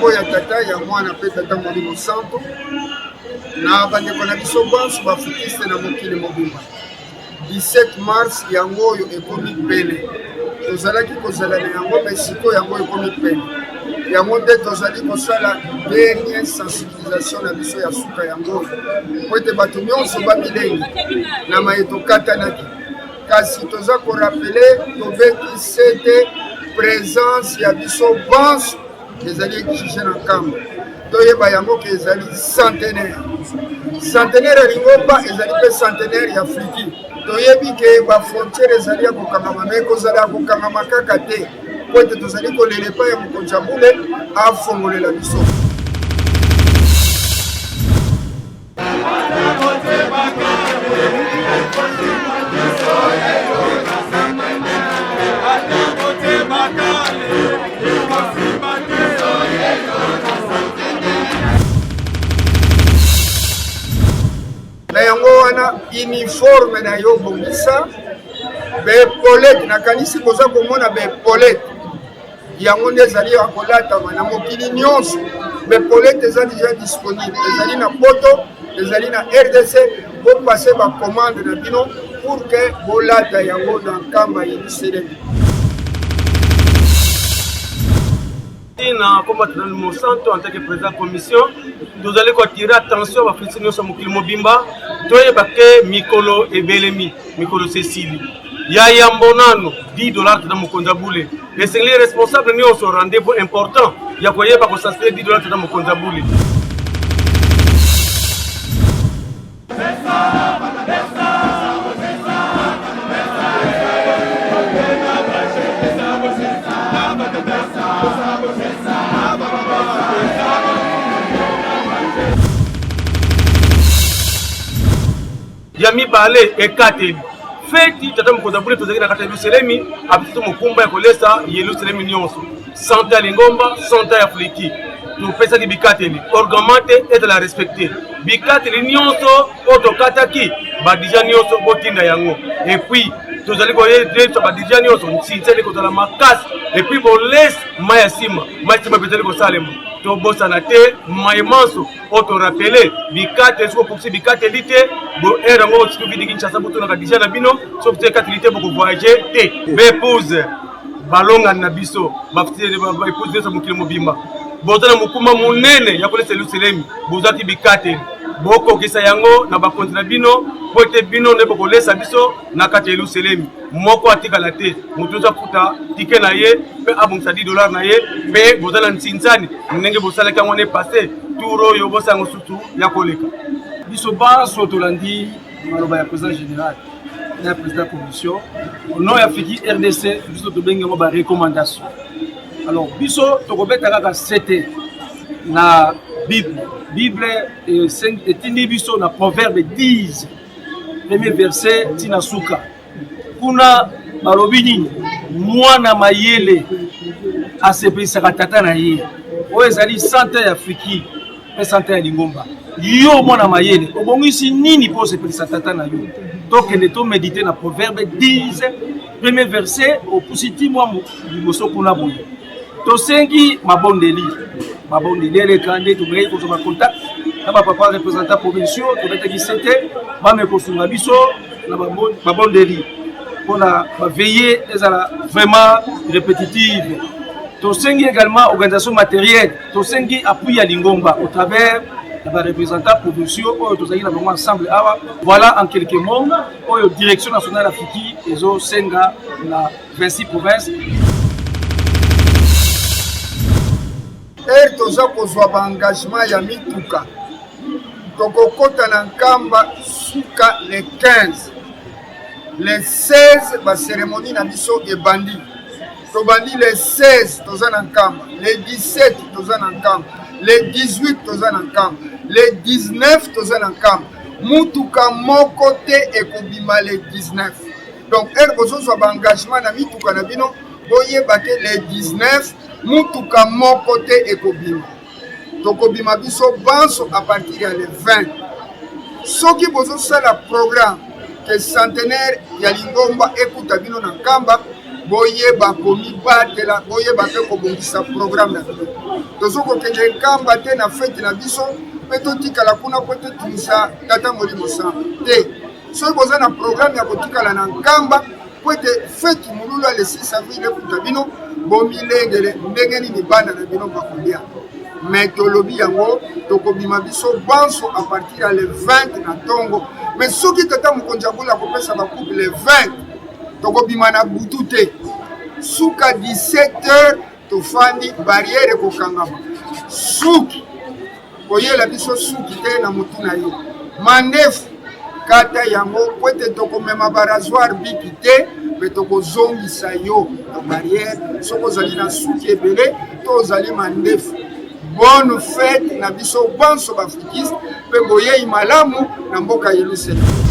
kombo ya tata ya mwana pe tata Molimo Santo na bandeko na biso banso bafutiste na mokili mobimba. 17 mars yango oyo ekomi pene tozalaki kozala na yango mesiko yango ekomi pene yango nde tozali kosala dernière sensibilisation na biso ya suka yango oyo po ete bato nyonso bamilengi na mayeto katanaki kasi toza korapele tobeki sete présence ya biso banso ezali exige na nkamba toyeba yango ke ezali centenaire ya Lingomba ezali pe centenaire ya Afriki toyebi ke bafrontiere ezali ya kokangama me kozala ya kokangama kaka te po ete tozali kolela epai ya mokonzi ya mbule afongolela biso. Na yango wana uniforme na yo bongisa bepolete nakanisi koza komona bepolete yango nde ezali ya kolatama na mokili nyonso bepolete eza deja disponible ezali na poto ezali na RDC bopase bacommande na bino pour que bolata yango na nkamba yeliselemi. Na combattre dans le Monsanto en tant que président de commission, nous allons attirer attention à la sur Mokili Mobimba, toyebake mikolo ebelemi, mikolo Cécilie. Ya yambonano $10 dans Mokonza Boule. Les seigneurs responsables nous ont un rendez-vous important. Ya koyeba ko saspe $10 dans Mokonza Boule. Yami Balé et Kateli. Feti tata Mokonza Boule tozaki na kata Yeluselemi abito mokumba ya kolesa Yeluselemi nyonso. Santa Lingomba, Santa ya Afriki. Tupesa ki bikateli. Orgamante et la respecter. Bikateli nyonso otokataki badija nyonso botinda yango. Et puis tozali koye dreto badija nyonso nsinteli kozala makasi. Et puis boles maya sima beteli kosalema. Tobosa na te maimanso auto rappeler bikate siko pour bikate lite bo era ngo siku vidi kinshasa buto na kadija na bino so te katilite boko voyager te bepouse balonga na biso bafutile ba épouse de mokili mobimba bozana mukuma munene ya kolesa Yeluselemi bozati bikate boko kisa yango na ba kontra bino pote bino ne boko lesa biso na kati Yeluselemi moko atikala te mutuza futa tike na ye pe abongisa $10 na ye pe bozala ntinzani ndenge bosalaka ngone passé turo yo bosango sutu ya koleka biso baso tolandi maloba ya président général na président commission non ya fiki RDC biso tobengi ngo ba recommandation. Alors biso tokobeta kaka sete na Bible etindi biso na proverbe 10 premier verset tina suka kuna balobi nini mwana mayele asepelisaka tata na ye oyo ezali sante ya Afriki pe sante ya Lingomba yo mwana mayele obongisi nini po osepelisa tata na yo tokende tomedite na proverbe 10 premier verset opusiti mwa liboso kuna boye tosengi mabondeli eleka nde tomei kozwa contact na bapapa représentant provinciaux tobetaki sete bamekosunga biso na babondeli mpona baveiller ezala vraiment répétitive. Tosengi également organisation matérielle, tosengi appui à Lingomba au travers de la représentants provinciaux tozali na bango ensemble awa. Voilà en quelques mots oyo direction nationale Afriki ezo senga na 26 provinces. Toza kozwa ba engagement ya mituka tokokota na nkamba suka le 15 le 16 ba cérémonie na biso ebandi tobandi le 16 toza na nkamba le 17 toza na nkamba le 18 toza na nkamba le 19 toza na nkamba mutuka moko te ekobima le 19 donc bozozwa ba engagement na mituka na bino boyeba ke le 19 mutuka moko te ekobima tokobima biso banso à partir ya le 20 soki bozosala programme que centenaire ya Lingomba ekuta bino na nkamba boyeba komibatela boyeba mpe kobongisa programme na bino tozokokende nkamba te na fete na biso mpe totikala kuna po tetumisa tata molimo santu te soki boza na programme ya kotikala na nkamba po ete fete molulu le 6 avril ekuta bino bomilengele ndenge nini bana na bino bakolia me tolobi yango tokobima biso banso a partir ya le 20 na ntongo me soki tata mokonzi abola kopesa bakupe le 20 tokobima na butu te suka 17h tofandi barriere kokangama suki koyela biso suki te na motu na yo mandefu kata yango po ete tokomema barasoir biki te me tokozongisa yo na barriere soki ozali na suki ebele to ozali mandefu bonne fête na biso banso baafrikiste mpe boyei malamu na mboka Yerusalem.